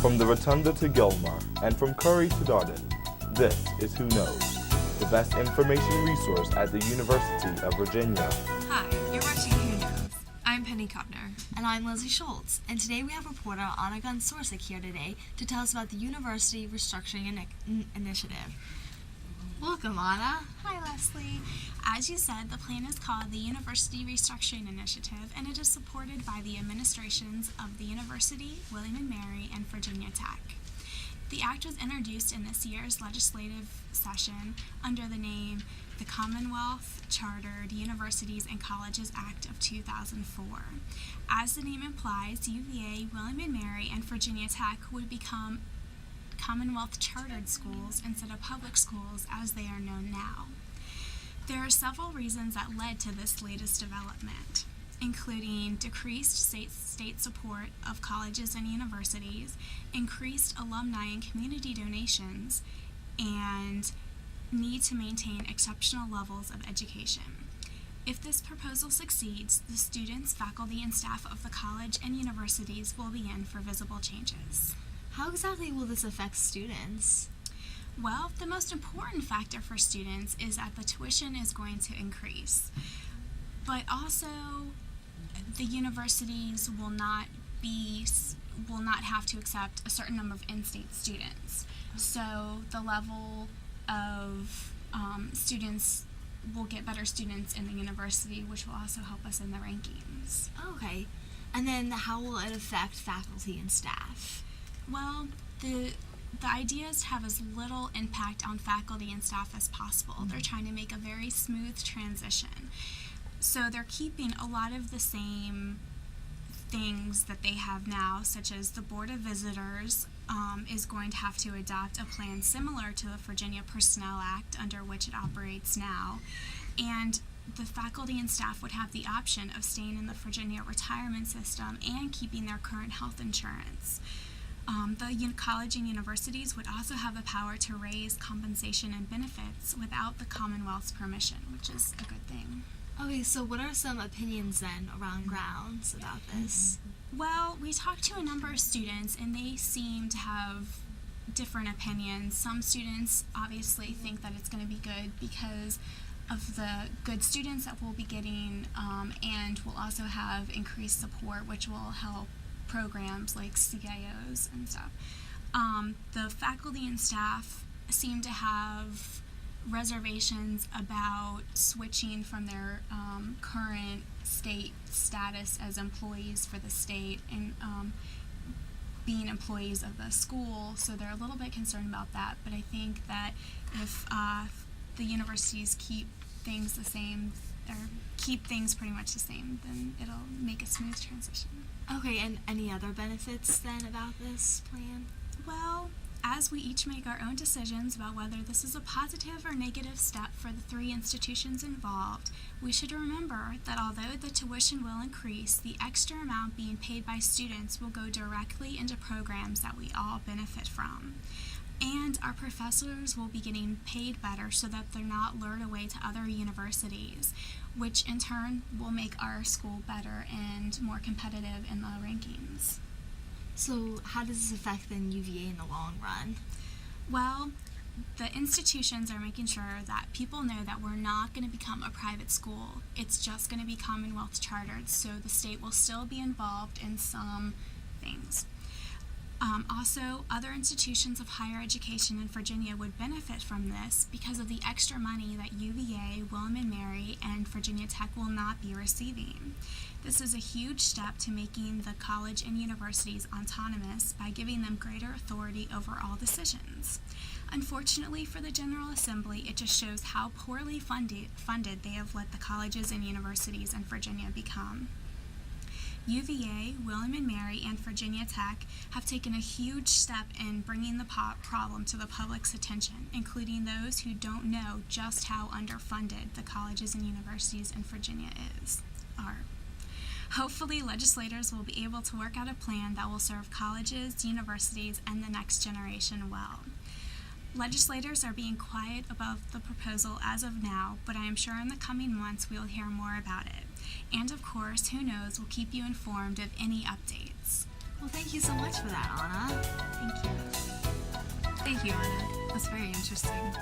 From the Rotunda to Gilmar, and from Curry to Darden, this is Who Knows, the best information resource at the University of Virginia. Hi, you're watching Who Knows. I'm Penny Kopner. And I'm Lizzie Schultz. And today we have reporter Anna Gunn-Sorsic here today to tell us about the University Restructuring Initiative. Welcome, Anna. Hi, Leslie. As you said, the plan is called the University Restructuring Initiative, and it is supported by the administrations of the University, William & Mary, and Virginia Tech. The act was introduced in this year's legislative session under the name the Commonwealth Chartered Universities and Colleges Act of 2004. As the name implies, UVA, William & Mary, and Virginia Tech would become Commonwealth chartered schools instead of public schools as they are known now. There are several reasons that led to this latest development, including decreased state support of colleges and universities, increased alumni and community donations, and need to maintain exceptional levels of education. If this proposal succeeds, the students, faculty, and staff of the college and universities will be in for visible changes. How exactly will this affect students? Well, the most important factor for students is that the tuition is going to increase, but also the universities will not have to accept a certain number of in-state students. So the level of students will get better students in the university, which will also help us in the rankings. Okay. And then how will it affect faculty and staff? Well, the idea is to have as little impact on faculty and staff as possible. They're trying to make a very smooth transition. So they're keeping a lot of the same things that they have now, such as the Board of Visitors is going to have to adopt a plan similar to the Virginia Personnel Act under which it operates now. And the faculty and staff would have the option of staying in the Virginia retirement system and keeping their current health insurance. The college and universities would also have the power to raise compensation and benefits without the Commonwealth's permission, which is a good thing. Okay, so what are some opinions then around grounds about this? Well, we talked to a number of students, and they seem to have different opinions. Some students obviously think that it's going to be good because of the good students that we'll be getting, and we'll also have increased support, which will help programs like CIOs and stuff. The faculty and staff seem to have reservations about switching from their current state status as employees for the state and being employees of the school, so they're a little bit concerned about that. But I think that if the universities keep things the same, or keep things pretty much the same, then it'll make a smooth transition. Okay, and any other benefits then about this plan? Well, as we each make our own decisions about whether this is a positive or negative step for the three institutions involved, we should remember that although the tuition will increase, the extra amount being paid by students will go directly into programs that we all benefit from. And our professors will be getting paid better so that they're not lured away to other universities, which in turn will make our school better and more competitive in the rankings. So how does this affect then UVA in the long run? Well, the institutions are making sure that people know that we're not going to become a private school. It's just going to be Commonwealth chartered, so the state will still be involved in some things. Also, other institutions of higher education in Virginia would benefit from this because of the extra money that UVA, William & Mary, and Virginia Tech will not be receiving. This is a huge step to making the college and universities autonomous by giving them greater authority over all decisions. Unfortunately for the General Assembly, it just shows how poorly funded they have let the colleges and universities in Virginia become. UVA, William & Mary, and Virginia Tech have taken a huge step in bringing the problem to the public's attention, including those who don't know just how underfunded the colleges and universities in Virginia are. Hopefully, legislators will be able to work out a plan that will serve colleges, universities, and the next generation well. Legislators are being quiet about the proposal as of now, but I am sure in the coming months we will hear more about it. And of course, who knows, we'll keep you informed of any updates. Well, thank you so much for that, Anna. Thank you. Thank you, Anna. That's very interesting.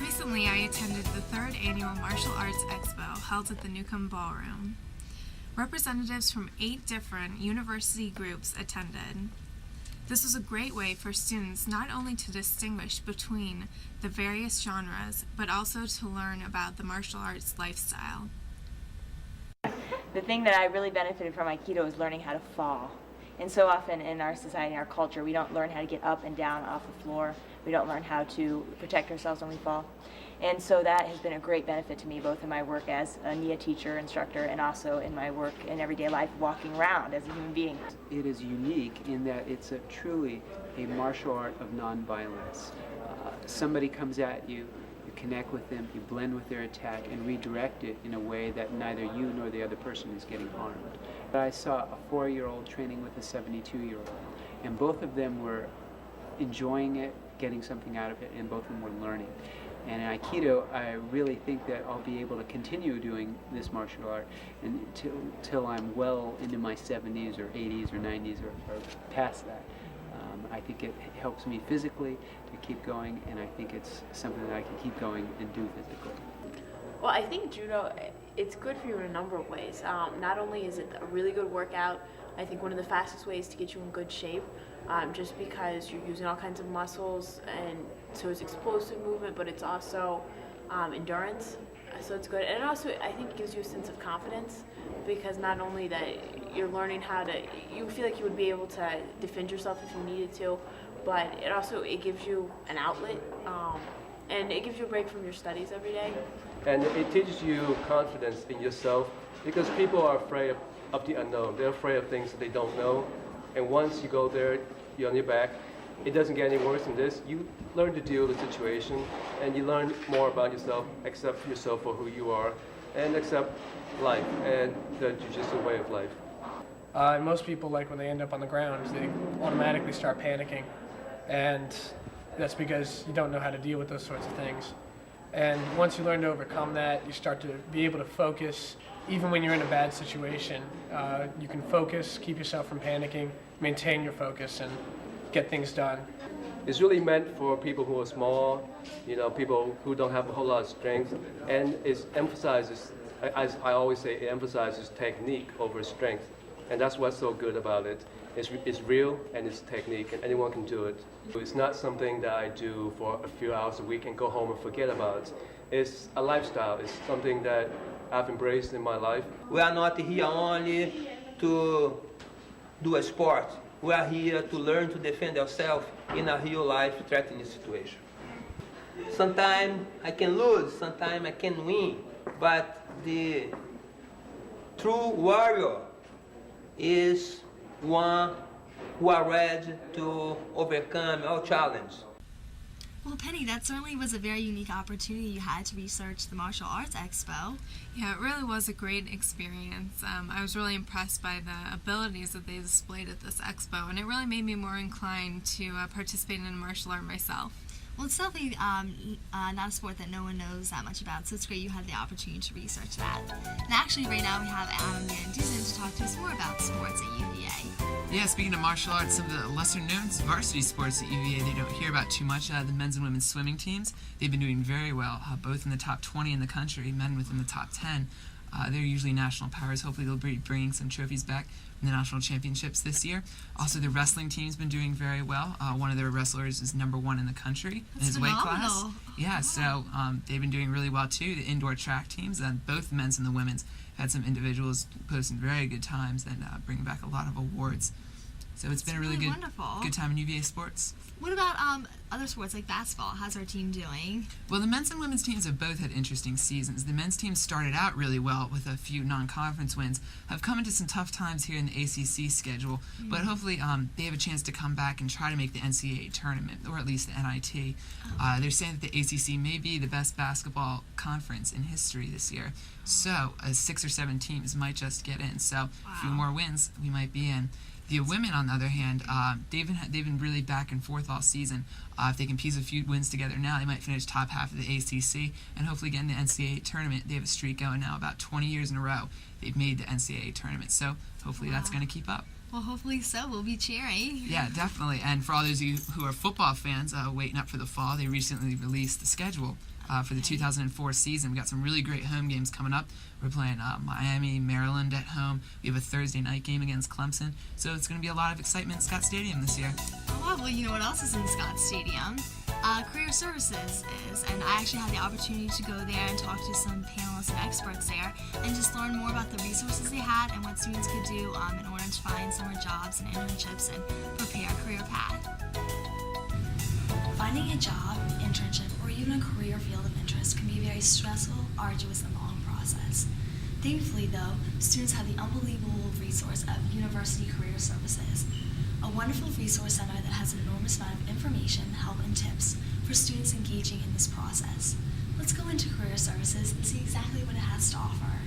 Recently, I attended the 3rd Annual Martial Arts Expo held at the Newcomb Ballroom. Representatives from 8 different university groups attended. This was a great way for students not only to distinguish between the various genres, but also to learn about the martial arts lifestyle. The thing that I really benefited from Aikido is learning how to fall. And so often in our society, our culture, we don't learn how to get up and down off the floor. We don't learn how to protect ourselves when we fall. And so that has been a great benefit to me, both in my work as a NIA teacher, instructor, and also in my work in everyday life, walking around as a human being. It is unique in that it's truly a martial art of nonviolence. Somebody comes at you, you connect with them, you blend with their attack, and redirect it in a way that neither you nor the other person is getting harmed. I saw a 4-year-old training with a 72-year-old, and both of them were enjoying it, getting something out of it, and both of them were learning. And in Aikido, I really think that I'll be able to continue doing this martial art until I'm well into my 70s or 80s or 90s or past that. I think it helps me physically to keep going, and I think it's something that I can keep going and do physically. Well, I think judo, it's good for you in a number of ways. Not only is it a really good workout, I think one of the fastest ways to get you in good shape, just because you're using all kinds of muscles, and so it's explosive movement, but it's also endurance. So it's good. And it also, I think, gives you a sense of confidence, because not only that you're learning how to, you feel like you would be able to defend yourself if you needed to, but it gives you an outlet, and it gives you a break from your studies every day. And it teaches you confidence in yourself, because people are afraid of the unknown. They're afraid of things that they don't know. And once you go there, you're on your back, it doesn't get any worse than this. You learn to deal with the situation, and you learn more about yourself, accept yourself for who you are, and accept life and the jiu-jitsu way of life. Most people, like when they end up on the ground, they automatically start panicking, and that's because you don't know how to deal with those sorts of things. And once you learn to overcome that, you start to be able to focus. Even when you're in a bad situation, you can focus, keep yourself from panicking, maintain your focus, and get things done. It's really meant for people who are small, people who don't have a whole lot of strength, and it emphasizes, as I always say, it emphasizes technique over strength, and that's what's so good about it. It's real and it's technique, and anyone can do it. It's not something that I do for a few hours a week and go home and forget about it. It's a lifestyle. It's something that I've embraced in my life. We are not here only to do a sport. We are here to learn to defend ourselves in a real life threatening situation. Sometimes I can lose, sometimes I can win, but the true warrior is one who are ready to overcome all challenges. Well, Penny, that certainly was a very unique opportunity you had to research the Martial Arts Expo. Yeah, it really was a great experience. I was really impressed by the abilities that they displayed at this expo, and it really made me more inclined to participate in a martial art myself. Well, it's definitely not a sport that no one knows that much about, so it's great you had the opportunity to research that. And actually, right now we have Adam Van Dusen to talk to us more about sports at UVA. Yeah, speaking of martial arts, some of the lesser-known varsity sports at UVA they don't hear about too much. The men's and women's swimming teams, they've been doing very well, both in the top 20 in the country, men within the top 10. They're usually national powers. Hopefully they'll be bringing some trophies back from the national championships this year. Also, the wrestling team's been doing very well. One of their wrestlers is #1 in the country in his weight class. Yeah, so they've been doing really well too. The indoor track teams, both the men's and the women's, had some individuals posting very good times and bringing back a lot of awards. So it's been a really good time in UVA sports. What about other sports like basketball? How's our team doing? Well, the men's and women's teams have both had interesting seasons. The men's team started out really well with a few non-conference wins, have come into some tough times here in the ACC schedule, but hopefully they have a chance to come back and try to make the NCAA tournament, or at least the NIT. They're saying that the ACC may be the best basketball conference in history this year, so 6 or 7 teams might just get in. So a few more wins, we might be in. The women, on the other hand, they've been really back and forth all season. If they can piece a few wins together now, they might finish top half of the ACC and hopefully get in the NCAA tournament. They have a streak going now, about 20 years in a row. They've made the NCAA tournament, so hopefully that's going to keep up. Well, hopefully so. We'll be cheering. Yeah, definitely. And for all those of you who are football fans waiting up for the fall, they recently released the schedule for the 2004 season. We got some really great home games coming up. We're playing Miami, Maryland at home. We have a Thursday night game against Clemson. So it's going to be a lot of excitement in Scott Stadium this year. Oh, wow. Well, you know what else is in Scott Stadium? Career Services is, and I actually had the opportunity to go there and talk to some panelists and experts there and just learn more about the resources they had and what students could do in order to find summer jobs and internships and prepare a career path. Finding a job, internship, or even a career field of interest can be a very stressful, arduous, and long process. Thankfully, though, students have the unbelievable resource of University Career Services, a wonderful resource center that has an enormous amount of information, help, and tips for students engaging in this process. Let's go into Career Services and see exactly what it has to offer.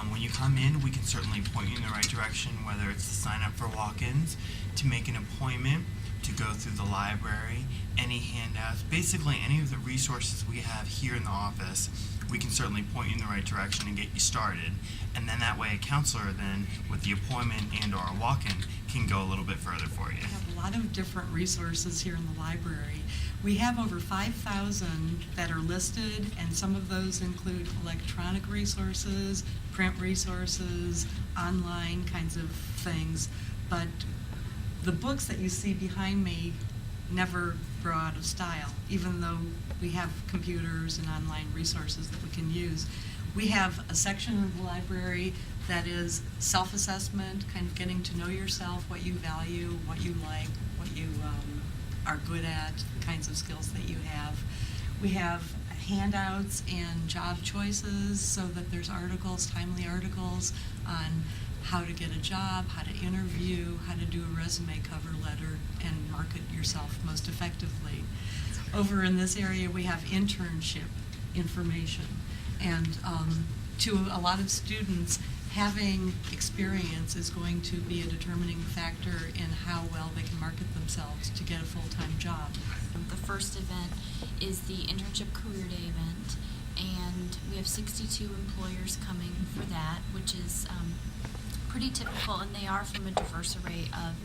When you come in, we can certainly point you in the right direction, whether it's to sign up for walk-ins, to make an appointment, to go through the library, any handouts, basically any of the resources we have here in the office, we can certainly point you in the right direction and get you started. And then that way a counselor then, with the appointment and or a walk-in, can go a little bit further for you. We have a lot of different resources here in the library. We have over 5,000 that are listed, and some of those include electronic resources, print resources, online kinds of things. But the books that you see behind me never grow out of style, even though we have computers and online resources that we can use. We have a section of the library that is self-assessment, kind of getting to know yourself, what you value, what you like, what you are good at, the kinds of skills that you have. We have handouts and job choices so that there's articles, timely articles on how to get a job, how to interview, how to do a resume cover letter, and market yourself most effectively. Over in this area, we have internship information. And to a lot of students, having experience is going to be a determining factor in how well they can market themselves to get a full-time job. The first event is the Internship Career Day event, and we have 62 employers coming for that, which is pretty typical, and they are from a diverse array of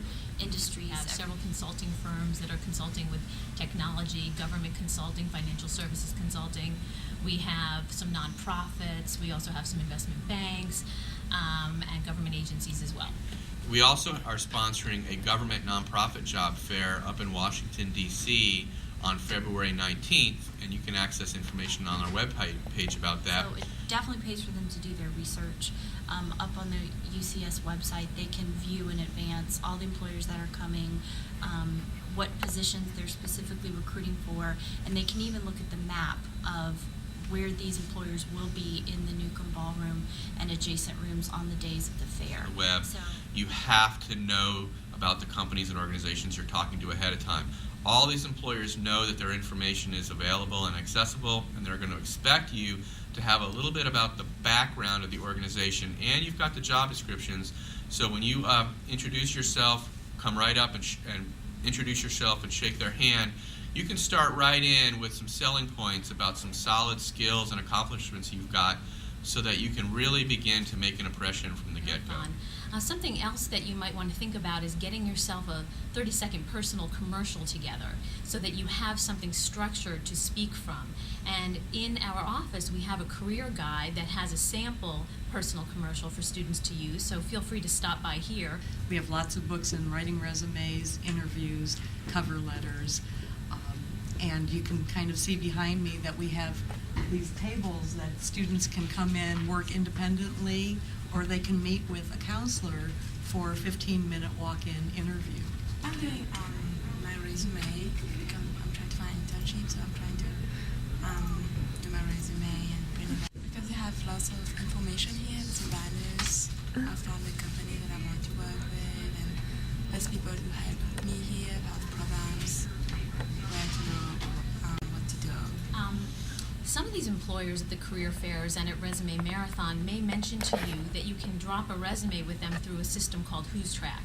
industries. We have several consulting firms that are consulting with technology, government consulting, financial services consulting. We have some nonprofits. We also have some investment banks and government agencies as well. We also are sponsoring a government nonprofit job fair up in Washington, D.C. on February 19th, and you can access information on our webpage about that. So it definitely pays for them to do their research. Up on the UCS website, they can view in advance all the employers that are coming, what positions they're specifically recruiting for, and they can even look at the map of where these employers will be in the Newcomb Ballroom and adjacent rooms on the days of the fair. The web. So you have to know about the companies and organizations you're talking to ahead of time. All these employers know that their information is available and accessible, and they're going to expect you to have a little bit about the background of the organization, and you've got the job descriptions. So when you introduce yourself, come right up and introduce yourself and shake their hand. You can start right in with some selling points about some solid skills and accomplishments you've got, so that you can really begin to make an impression from the get-go. Something else that you might want to think about is getting yourself a 30-second personal commercial together so that you have something structured to speak from. And in our office, we have a career guide that has a sample personal commercial for students to use, so feel free to stop by here. We have lots of books in writing resumes, interviews, cover letters, and you can kind of see behind me that we have these tables that students can come in, work independently, or they can meet with a counselor for a 15-minute walk-in interview. I'm doing my resume because I'm trying to find internships, so I'm trying to do my resume and print it out. Because they have lots of information here, some banners from the company that I want to work with, and there's people who help me here about the programs, where to know what to do. Some of these employers at the career fairs and at Resume Marathon may mention to you that you can drop a resume with them through a system called Who'sTrack.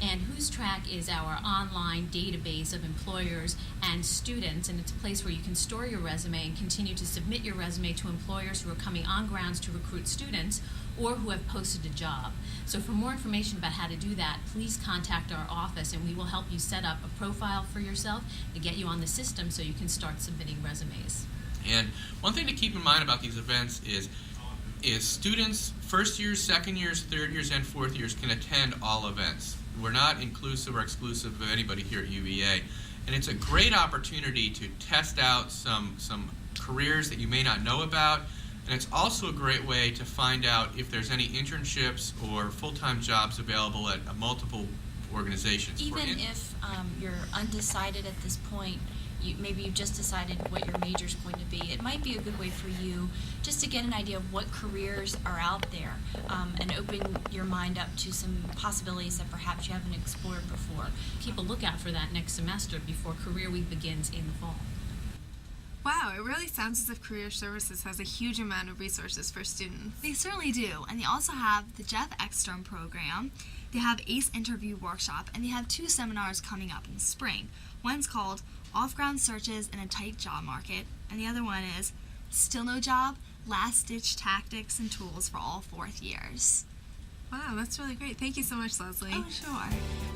And Who'sTrack is our online database of employers and students, and it's a place where you can store your resume and continue to submit your resume to employers who are coming on grounds to recruit students, or who have posted a job. So for more information about how to do that, please contact our office and we will help you set up a profile for yourself to get you on the system so you can start submitting resumes. And one thing to keep in mind about these events is students, first years, second years, third years, and fourth years can attend all events. We're not inclusive or exclusive of anybody here at UVA. And it's a great opportunity to test out some careers that you may not know about. And it's also a great way to find out if there's any internships or full-time jobs available at multiple organizations. Even if you're undecided at this point, maybe you've just decided what your major is going to be, it might be a good way for you just to get an idea of what careers are out there and open your mind up to some possibilities that perhaps you haven't explored before. Keep a lookout for that next semester before Career Week begins in the fall. Wow, it really sounds as if Career Services has a huge amount of resources for students. They certainly do, and they also have the Jeff Ekstrom program, they have ACE Interview Workshop, and they have 2 seminars coming up in the spring. One's called Off-Ground Searches in a Tight Job Market, and the other one is Still No Job, Last-Ditch Tactics and Tools for All 4th Years. Wow, that's really great. Thank you so much, Leslie. Oh, sure.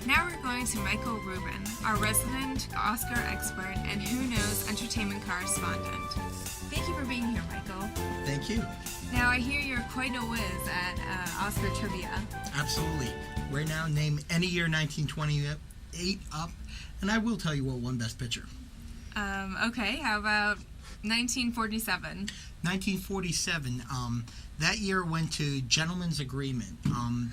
Now we're going to Michael Rubin, our resident Oscar expert and Who Knows entertainment correspondent. Thank you for being here, Michael. Thank you. Now, I hear you're quite a whiz at Oscar trivia. Absolutely. Right now, name any year 1928 up, and I will tell you what won Best Picture. Okay, how about 1947? 1947, that year went to Gentleman's Agreement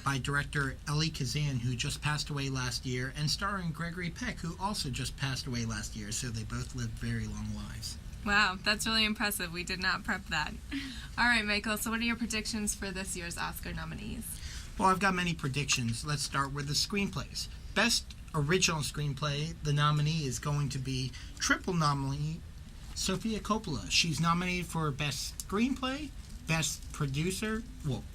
by director Elie Kazan, who just passed away last year, and starring Gregory Peck, who also just passed away last year, so they both lived very long lives. Wow, that's really impressive. We did not prep that. All right, Michael, so what are your predictions for this year's Oscar nominees? Well, I've got many predictions. Let's start with the screenplays. Best Original Screenplay, the nominee is going to be triple nominee Sofia Coppola. She's nominated for Best Screenplay, Best Producer,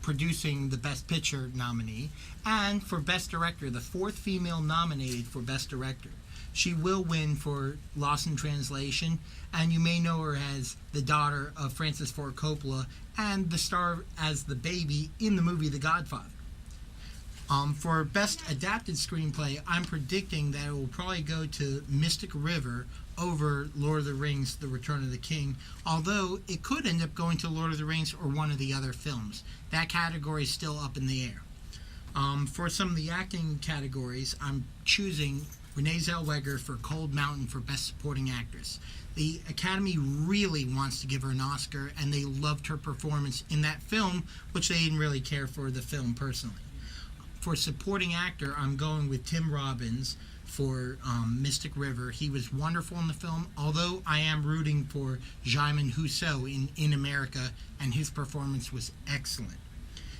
producing the Best Picture nominee, and for Best Director, the 4th female nominated for Best Director. She will win for Lost in Translation, and you may know her as the daughter of Francis Ford Coppola and the star as the baby in the movie The Godfather. For Best Adapted Screenplay, I'm predicting that it will probably go to Mystic River over Lord of the Rings, The Return of the King, although it could end up going to Lord of the Rings or one of the other films. That category is still up in the air. For some of the acting categories, I'm choosing Renee Zellweger for Cold Mountain for Best Supporting Actress. The Academy really wants to give her an Oscar, and they loved her performance in that film, which they didn't really care for the film personally. For supporting actor, I'm going with Tim Robbins for Mystic River. He was wonderful in the film, although I am rooting for Djimon Hounsou in America, and his performance was excellent.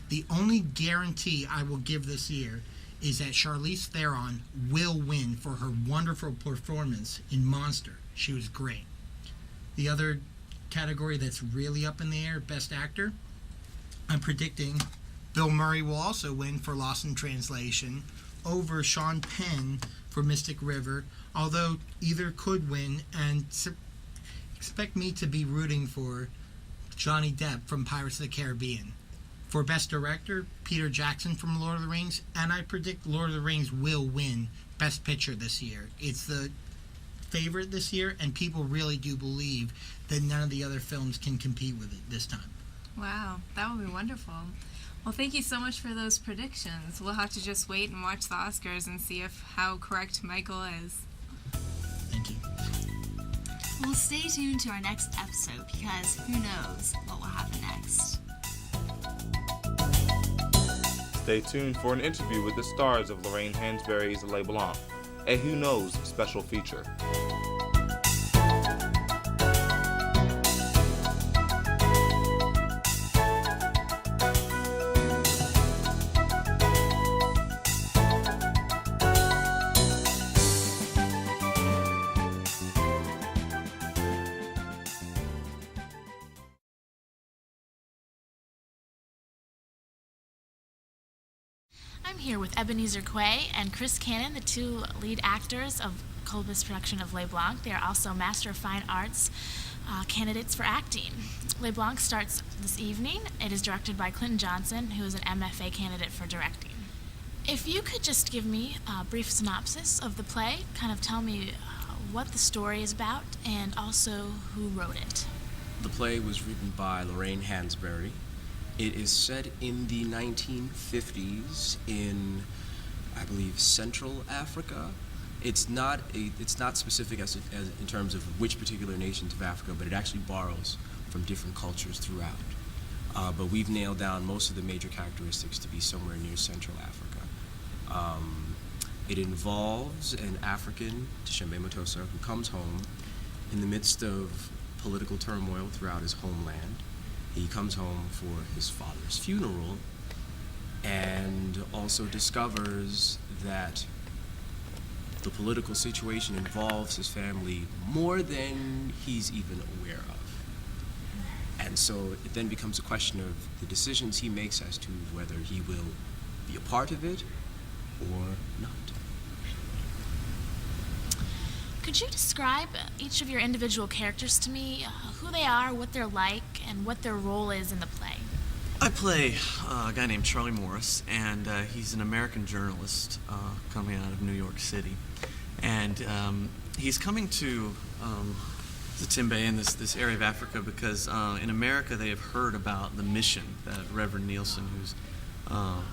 The only guarantee I will give this year is that Charlize Theron will win for her wonderful performance in Monster. She was great. The other category that's really up in the air, Best Actor, I'm predicting Bill Murray will also win for Lost in Translation over Sean Penn for Mystic River, although either could win, and expect me to be rooting for Johnny Depp from Pirates of the Caribbean. For Best Director, Peter Jackson from Lord of the Rings, and I predict Lord of the Rings will win Best Picture this year. It's the favorite this year, and people really do believe that none of the other films can compete with it this time. Wow, that would be wonderful. Well, thank you so much for those predictions. We'll have to just wait and watch the Oscars and see how correct Michael is. Thank you. Well, stay tuned to our next episode because who knows what will happen next. Stay tuned for an interview with the stars of Lorraine Hansberry's Les Blancs, a Who Knows special feature. I'm here with Ebenezer Quay and Chris Cannon, the 2 lead actors of Colbus production of Les Blancs. They are also Master of Fine Arts candidates for acting. Les Blancs starts this evening. It is directed by Clinton Johnson, who is an MFA candidate for directing. If you could just give me a brief synopsis of the play, kind of tell me what the story is about, and also who wrote it. The play was written by Lorraine Hansberry. It is set in the 1950s in, I believe, Central Africa. It's not specific as in terms of which particular nations of Africa, but it actually borrows from different cultures throughout. But we've nailed down most of the major characteristics to be somewhere near Central Africa. It involves an African, Dishembe Matosa, who comes home in the midst of political turmoil throughout his homeland. He comes home for his father's funeral and also discovers that the political situation involves his family more than he's even aware of. And so it then becomes a question of the decisions he makes as to whether he will be a part of it or not. Could you describe each of your individual characters to me, who they are, what they're like, and what their role is in the play? I play a guy named Charlie Morris, and he's an American journalist coming out of New York City. And he's coming to Zitimbe in this area of Africa because in America they have heard about the mission that Reverend Nielsen, who's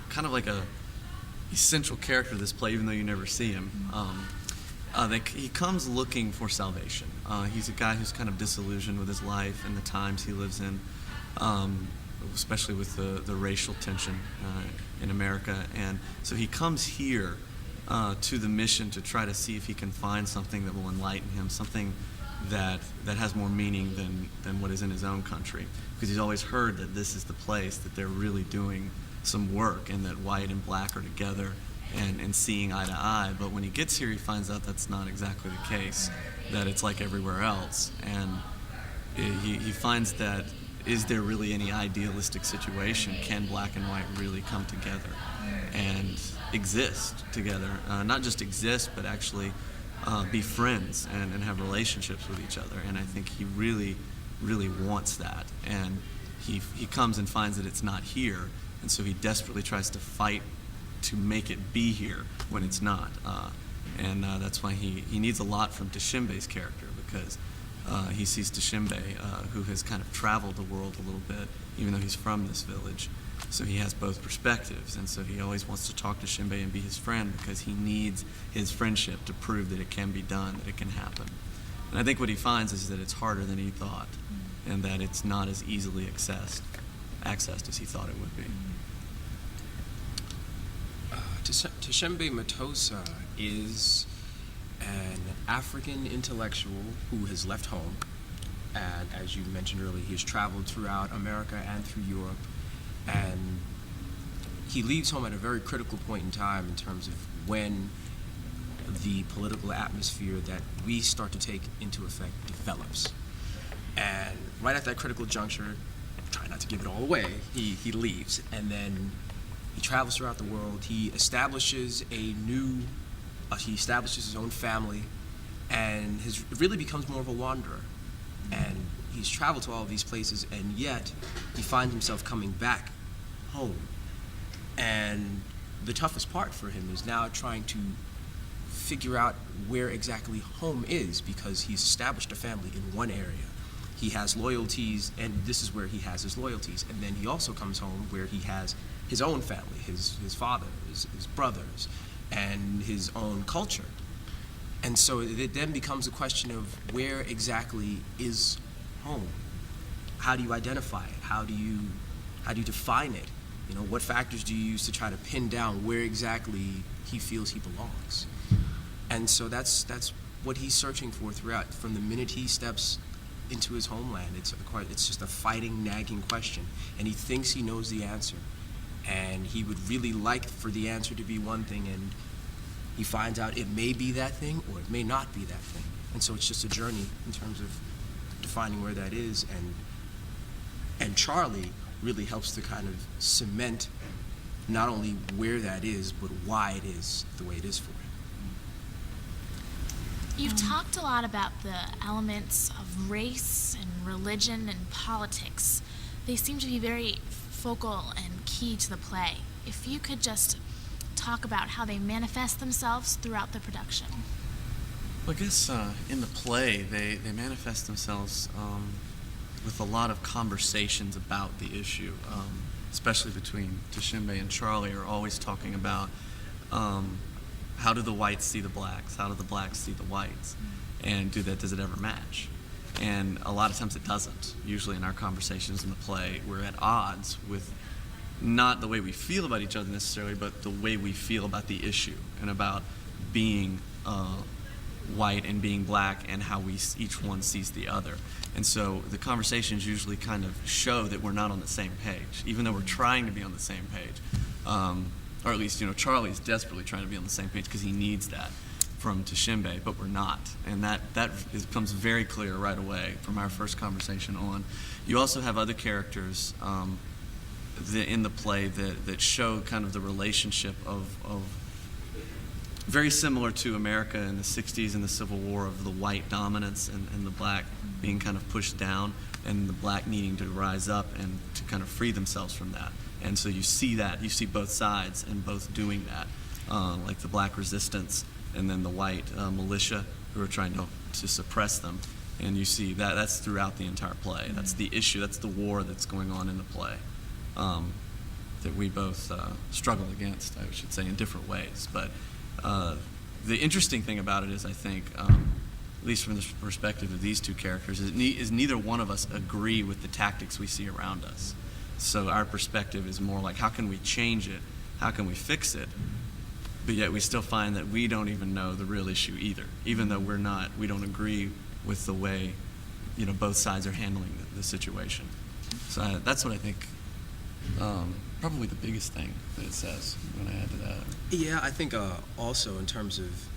kind of like a central character of this play, even though you never see him. He comes looking for salvation. He's a guy who's kind of disillusioned with his life and the times he lives in, especially with the racial tension in America. And so he comes here to the mission to try to see if he can find something that will enlighten him, something that has more meaning than what is in his own country. Because he's always heard that this is the place that they're really doing some work and that white and black are together and seeing eye to eye. But when he gets here, he finds out that's not exactly the case, that it's like everywhere else. And he finds that, is there really any idealistic situation? Can black and white really come together and exist together? Not just exist, but actually be friends and have relationships with each other. And I think he really, really wants that. And he comes and finds that it's not here. And so he desperately tries to fight to make it be here when it's not. And that's why he needs a lot from Dishembe's character, because he sees Dishembe, who has kind of traveled the world a little bit, even though he's from this village. So he has both perspectives, and so he always wants to talk to Dishembe and be his friend because he needs his friendship to prove that it can be done, that it can happen. And I think what he finds is that it's harder than he thought, and that it's not as easily accessed as he thought it would be. Dishembe Matosa is an African intellectual who has left home, and as you mentioned earlier, he has traveled throughout America and through Europe, and he leaves home at a very critical point in time in terms of when the political atmosphere that we start to take into effect develops. And right at that critical juncture, try not to give it all away, he leaves, and then he travels throughout the world. He establishes he establishes his own family, and really becomes more of a wanderer. And he's traveled to all of these places, and yet he finds himself coming back home. And the toughest part for him is now trying to figure out where exactly home is, because he's established a family in one area. He has loyalties, and this is where he has his loyalties. And then he also comes home where he has his own family, his father, his brothers, and his own culture. And so it then becomes a question of where exactly is home? How do you identify it? How do you define it? You know, what factors do you use to try to pin down where exactly he feels he belongs? And so that's what he's searching for throughout, from the minute he steps into his homeland. It's just a fighting, nagging question, and he thinks he knows the answer. And he would really like for the answer to be one thing, and he finds out it may be that thing or it may not be that thing. And so it's just a journey in terms of defining where that is, and Charlie really helps to kind of cement not only where that is, but why it is the way it is for him. You've talked a lot about the elements of race and religion and politics. They seem to be very focal and key to the play. If you could just talk about how they manifest themselves throughout the production. Well, I guess in the play, they manifest themselves with a lot of conversations about the issue, especially between Dishembe and Charlie, are always talking about how do the whites see the blacks, how do the blacks see the whites, and does it ever match? And a lot of times it doesn't. Usually in our conversations in the play, we're at odds with not the way we feel about each other necessarily, but the way we feel about the issue and about being white and being black and how each one sees the other. And so the conversations usually kind of show that we're not on the same page, even though we're trying to be on the same page. Or at least, Charlie's desperately trying to be on the same page because he needs that from Dishembe, but we're not. And that becomes very clear right away from our first conversation on. You also have other characters in the play that show kind of the relationship of very similar to America in the 60s and the Civil War, of the white dominance and the black being kind of pushed down, and the black needing to rise up and to kind of free themselves from that. And so you see both sides and both doing that, like the black resistance and then the white militia who are trying to suppress them. And you see that's throughout the entire play. That's the issue, that's the war that's going on in the play that we both struggle against, I should say, in different ways. But the interesting thing about it is, I think, at least from the perspective of these two characters, is neither one of us agree with the tactics we see around us. So our perspective is more like, how can we change it? How can we fix it? But yet we still find that we don't even know the real issue either, even though we don't agree with the way, both sides are handling the situation. So that's what I think, probably the biggest thing that it says when I add to that. Yeah, I think also in terms of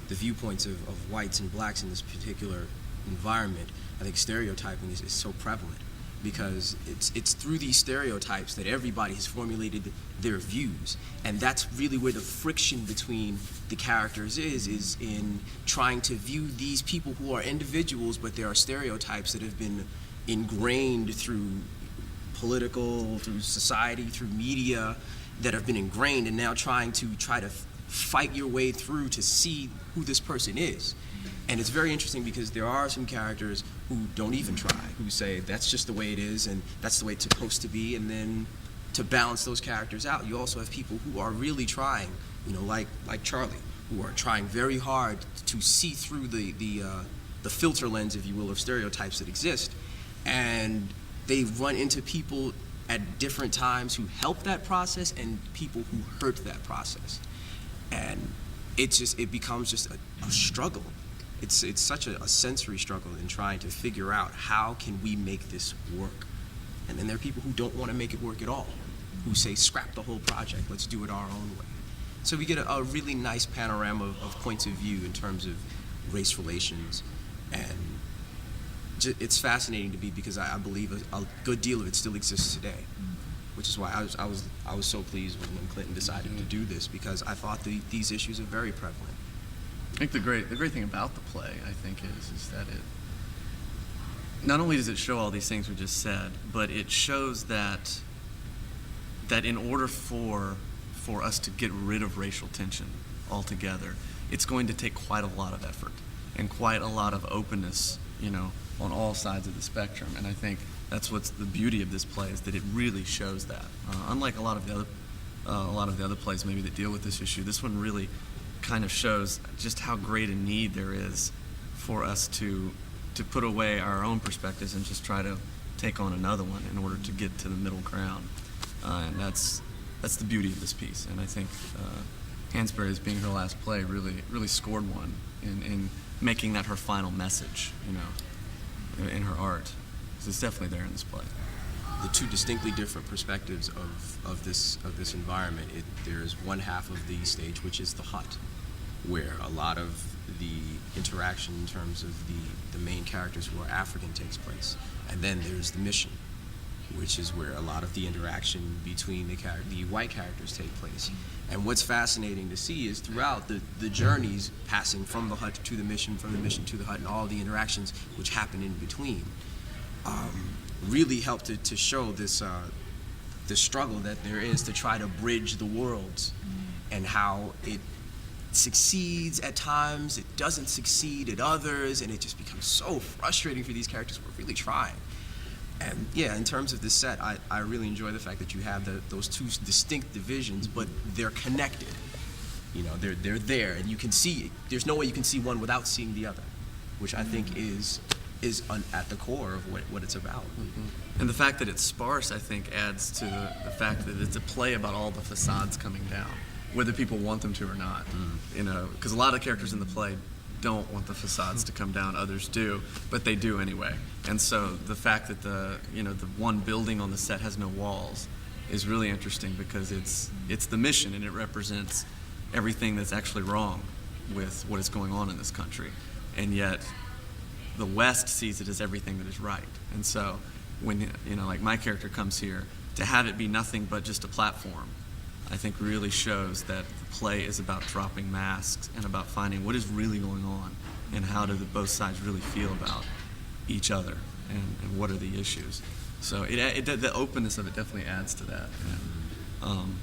the viewpoints of whites and blacks in this particular environment, I think stereotyping is so prevalent, because it's through these stereotypes that everybody has formulated their views, and that's really where the friction between the characters is in trying to view these people who are individuals, but there are stereotypes that have been ingrained through political, through society, through media, that have been ingrained, and now trying to fight your way through to see who this person is. And it's very interesting because there are some characters who don't even try, who say that's just the way it is and that's the way it's supposed to be, and then to balance those characters out, you also have people who are really trying, like Charlie, who are trying very hard to see through the filter lens, if you will, of stereotypes that exist. And they run into people at different times who help that process and people who hurt that process. And it becomes just a struggle. It's such a sensory struggle in trying to figure out how can we make this work. And then there are people who don't want to make it work at all, who say scrap the whole project, let's do it our own way. So we get a really nice panorama of points of view in terms of race relations, and it's fascinating to me because I believe a good deal of it still exists today, which is why I was so pleased when Clinton decided to do this, because I thought these issues are very prevalent. I think the great thing about the play, I think, is that it not only does it show all these things we just said, but it shows that in order for us to get rid of racial tension altogether, it's going to take quite a lot of effort and quite a lot of openness, on all sides of the spectrum. And I think that's what's the beauty of this play, is that it really shows that. Unlike a lot of the other plays maybe that deal with this issue, this one really kind of shows just how great a need there is for us to put away our own perspectives and just try to take on another one in order to get to the middle ground. And that's the beauty of this piece. And I think Hansberry, as being her last play, really scored one in making that her final message, in her art. So it's definitely there in this play. The two distinctly different perspectives of this environment. There's one half of the stage, which is the hut, where a lot of the interaction in terms of the main characters who are African takes place. And then there's the mission, which is where a lot of the interaction between the white characters take place. And what's fascinating to see is throughout the journeys passing from the hut to the mission, from the mission to the hut, and all the interactions which happen in between, really helped to show this the struggle that there is to try to bridge the worlds, and how it succeeds at times, it doesn't succeed at others, and it just becomes so frustrating for these characters who are really trying. And yeah, in terms of this set, I really enjoy the fact that you have those two distinct divisions, but they're connected. You know, they're there, and you can see, there's no way you can see one without seeing the other, which I think is at the core of what it's about. And the fact that it's sparse, I think, adds to the fact that it's a play about all the facades coming down, whether people want them to or not. You know, because a lot of characters in the play don't want the facades to come down, others do, but they do anyway. And so the fact that the one building on the set has no walls is really interesting, because it's the mission, and it represents everything that's actually wrong with what is going on in this country. And yet the West sees it as everything that is right. And so when, like my character comes here, to have it be nothing but just a platform, I think really shows that the play is about dropping masks and about finding what is really going on, and how do both sides really feel about each other, and what are the issues. So the openness of it definitely adds to that, and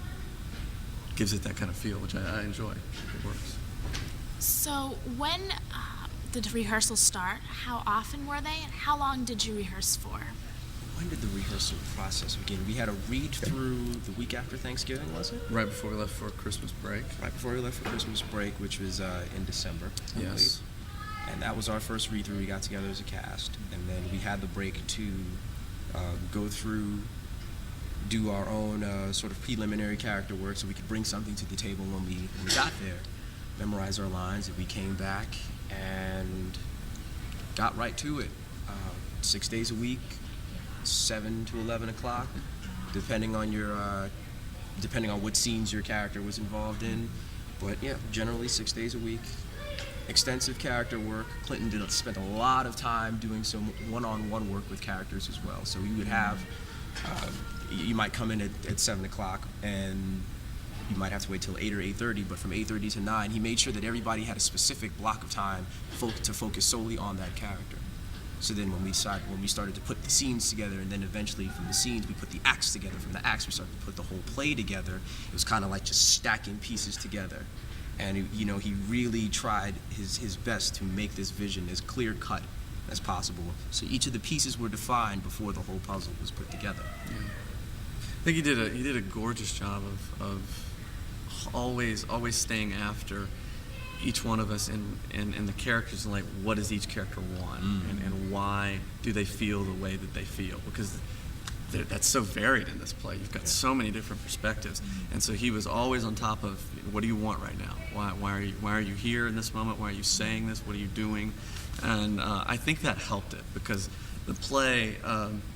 gives it that kind of feel, which I enjoy. It works. So when the rehearsals start, how often were they, and how long did you rehearse for? When did the rehearsal process begin? We had a read-through the week after Thanksgiving, was it? Right before we left for Christmas break. Right before we left for Christmas break, which was in December, I believe. And that was our first read-through. We got together as a cast, and then we had the break to go through, do our own sort of preliminary character work, so we could bring something to the table when we got there, memorize our lines, and we came back and got right to it. 6 days a week, 7 to 11 o'clock, depending on what scenes your character was involved in. But yeah, generally 6 days a week. Extensive character work. Clinton spent a lot of time doing some one-on-one work with characters as well. So we would have, you might come in at 7 o'clock, and you might have to wait till 8 or 8:30, but from 8:30 to 9, he made sure that everybody had a specific block of time to focus solely on that character. So then when we started to put the scenes together, and then eventually from the scenes we put the acts together, from the acts we started to put the whole play together, it was kind of like just stacking pieces together. And he really tried his best to make this vision as clear-cut as possible, so each of the pieces were defined before the whole puzzle was put together. Yeah. I think he did a gorgeous job of always staying after each one of us and the characters, and like, what does each character want, and why do they feel the way that they feel, because that's so varied in this play. You've got so many different perspectives, and so he was always on top of, what do you want right now? Why are you here in this moment? Why are you saying this? What are you doing? And I think that helped it, because the play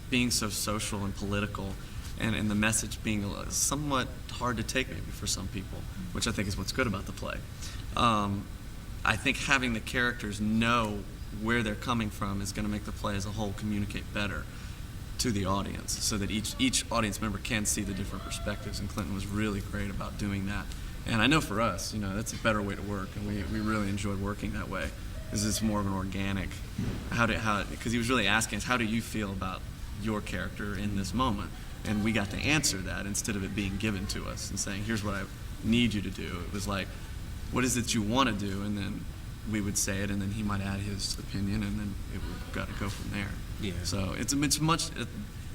being so social and political, and the message being somewhat hard to take maybe for some people, which I think is what's good about the play. I think having the characters know where they're coming from is going to make the play as a whole communicate better to the audience, so that each audience member can see the different perspectives, and Clinton was really great about doing that. And I know for us, that's a better way to work, and we really enjoyed working that way. This is more of an organic, because he was really asking us, how do you feel about your character in this moment? And we got to answer that instead of it being given to us and saying, here's what I need you to do. It was like, what is it you want to do? And then we would say it, and then he might add his opinion, and then it would got to go from there. Yeah. So it's much.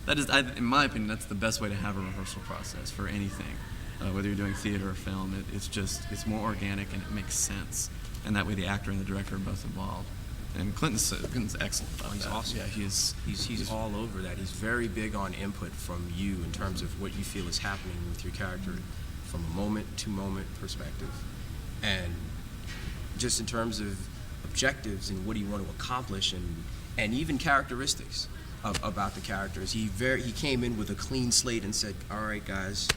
That is, in my opinion, that's the best way to have a rehearsal process for anything, whether you're doing theater or film. It's more organic, and it makes sense, and that way the actor and the director are both involved. And Clinton's excellent about that. He's awesome. Yeah, he's all over that. He's very big on input from you in terms of what you feel is happening with your character, from a moment-to-moment perspective, and just in terms of objectives and what do you want to accomplish, and even characteristics about the characters. He came in with a clean slate and said, all right, guys,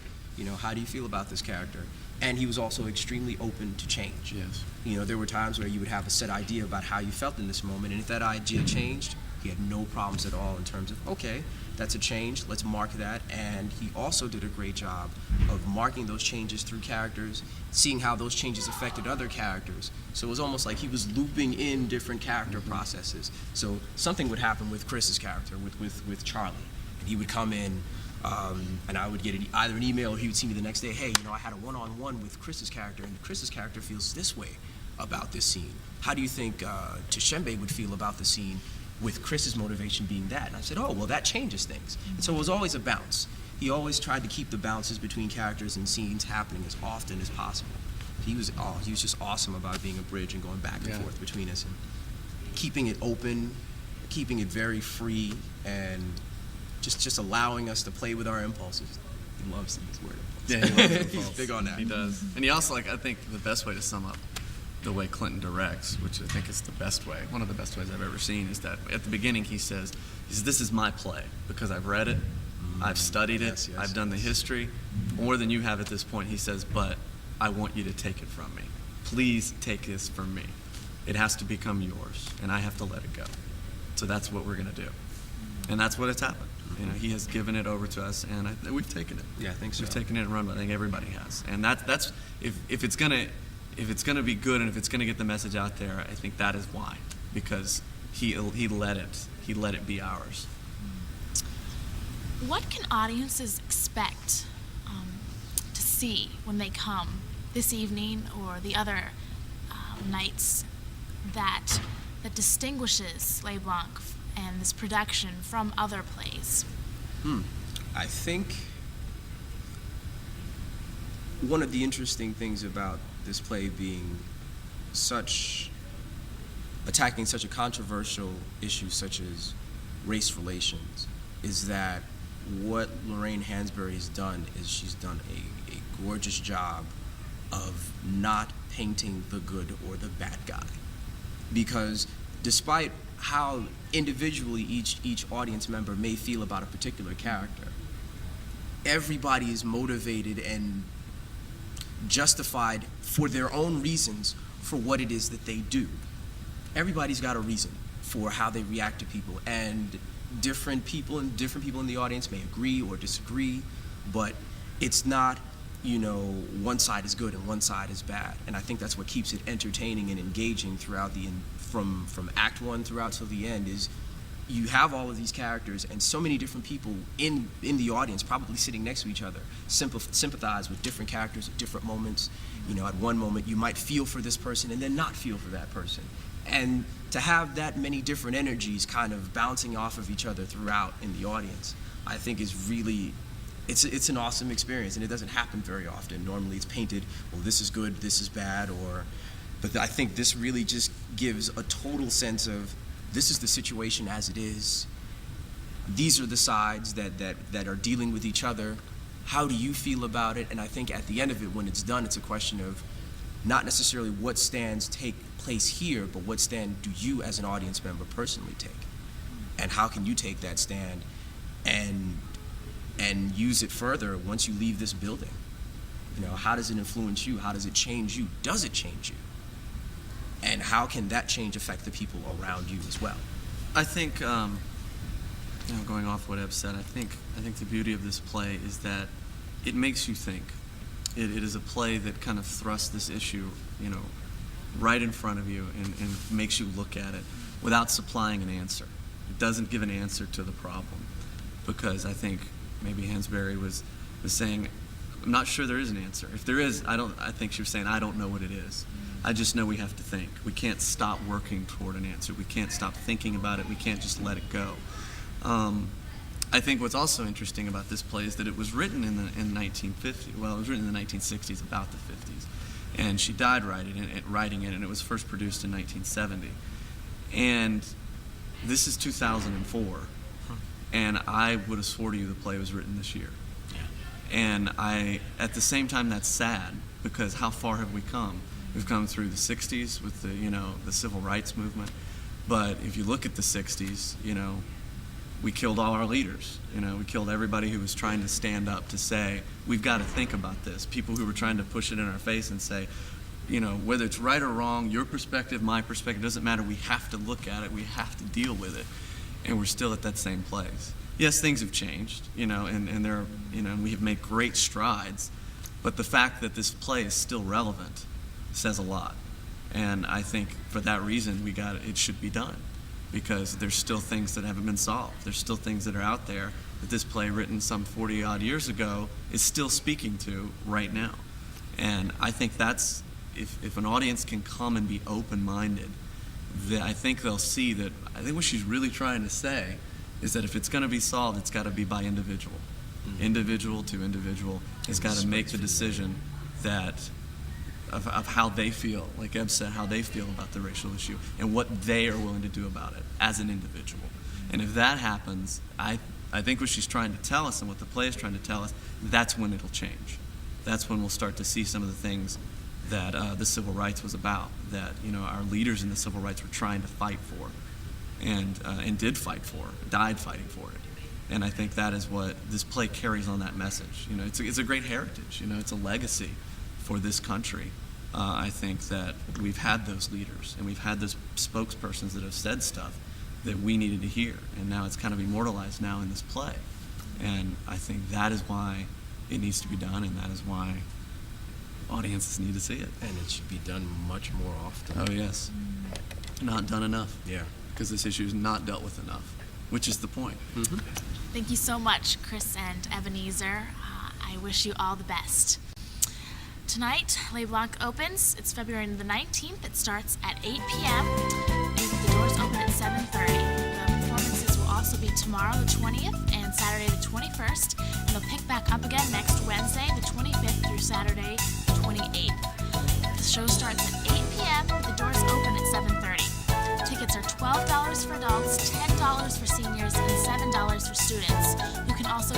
how do you feel about this character? And he was also extremely open to change. Yes. There were times where you would have a set idea about how you felt in this moment, and if that idea changed, He had no problems at all in terms of, okay, that's a change, let's mark that. And he also did a great job of marking those changes through characters, seeing how those changes affected other characters. So it was almost like he was looping in different character processes. So something would happen with Chris's character, with Charlie. And he would come in, and I would get either an email or he would see me the next day, hey, I had a one-on-one with Chris's character, and Chris's character feels this way about this scene. How do you think Tshembe would feel about the scene with Chris's motivation being that? And I said, oh, well, that changes things. And so it was always a bounce. He always tried to keep the bounces between characters and scenes happening as often as possible. He was just awesome about being a bridge and going back and forth between us and keeping it open, keeping it very free, and just allowing us to play with our impulses. He loves these word impulses. Yeah, he loves He's big on that. He does. And he also, I think the best way to sum up the way Clinton directs, which I think is the best way, one of the best ways I've ever seen, is that at the beginning he says, this is my play, because I've read it, I've studied it, I've done the history, more than you have at this point. He says, but I want you to take it from me. Please take this from me. It has to become yours, and I have to let it go. So that's what we're going to do. And that's what has happened. He has given it over to us, and we've taken it. Yeah, I think so. We've taken it and run with it. I think everybody has. And that's if it's gonna be good and if it's gonna get the message out there, I think that is why, because he let it be ours. What can audiences expect to see when they come this evening or the other nights that distinguishes Les Blancs and this production from other plays? I think one of the interesting things about this play being attacking such a controversial issue such as race relations is that what Lorraine Hansberry has done is she's done a gorgeous job of not painting the good or the bad guy. Because despite how individually each audience member may feel about a particular character, everybody is motivated and justified for their own reasons for what it is that they do. Everybody's got a reason for how they react to people, and different people in the audience may agree or disagree, but it's not, one side is good and one side is bad. And I think that's what keeps it entertaining and engaging throughout from Act 1 throughout till the end, is you have all of these characters and so many different people in the audience probably sitting next to each other sympathize with different characters at different moments. At one moment you might feel for this person and then not feel for that person. And to have that many different energies kind of bouncing off of each other throughout in the audience, I think is really, it's an awesome experience, and it doesn't happen very often. Normally it's painted, well, this is good, this is bad, but I think this really just gives a total sense of, this is the situation as it is. These are the sides that are dealing with each other. How do you feel about it? And I think at the end of it, when it's done, it's a question of not necessarily what stands take place here, but what stand do you as an audience member personally take? And how can you take that stand and use it further once you leave this building? How does it influence you? How does it change you? Does it change you? And how can that change affect the people around you as well? I think, going off what Eb said, I think the beauty of this play is that it makes you think. It is a play that kind of thrusts this issue, right in front of you and makes you look at it without supplying an answer. It doesn't give an answer to the problem, because I think maybe Hansberry was saying, I'm not sure there is an answer. If there is, I think she was saying, I don't know what it is. I just know we have to think. We can't stop working toward an answer. We can't stop thinking about it. We can't just let it go. I think what's also interesting about this play is that it was written in 1950. Well, it was written in the 1960s, about the 50s, and she died writing it, and it was first produced in 1970. And this is 2004, and I would have swore to you the play was written this year. And at the same time, that's sad, because how far have we come? We've come through the 60s with the civil rights movement, but if you look at the 60s, we killed all our leaders. We killed everybody who was trying to stand up to say, we've got to think about this. People who were trying to push it in our face and say, whether it's right or wrong, your perspective, my perspective, doesn't matter. We have to look at it. We have to deal with it. and we're still at that same place. Yes, things have changed, and they're, and we have made great strides, but the fact that this play is still relevant says a lot. And I think for that reason, it should be done, because there's still things that haven't been solved. There's still things that are out there that this play, written some 40 odd years ago, is still speaking to right now. And I think that's, if an audience can come and be open-minded, I think they'll see that, I think what she's really trying to say is that if it's going to be solved, it's got to be by individual. Individual to individual has got to make the decision of how they feel, like Eb said, how they feel about the racial issue and what they are willing to do about it as an individual. And if that happens, I think what she's trying to tell us and what the play is trying to tell us, that's when it'll change. That's when we'll start to see some of the things that the civil rights was about, that our leaders in the civil rights were trying to fight for, and did fight for, died fighting for it. And I think that is what this play carries on, that message. It's a great heritage. It's a legacy for this country. I think that we've had those leaders and we've had those spokespersons that have said stuff that we needed to hear, and now it's kind of immortalized now in this play. And I think that is why it needs to be done, and that is why audiences need to see it. And it should be done much more often. Oh yes, not done enough. Yeah, because this issue is not dealt with enough, which is the point. Mm-hmm. Thank you so much, Chris and Ebenezer. I wish you all the best. Tonight, Les Blanc opens. It's February the 19th. It starts at 8 p.m. The doors open at 7:30. The performances will also be tomorrow, the 20th, and Saturday, the 21st. And they'll pick back up again next Wednesday, the 25th, through Saturday, the 28th. The show starts at 8 p.m. The doors open at 7:30. Tickets are $12 for adults, $10 for seniors, and $7 for students. You can also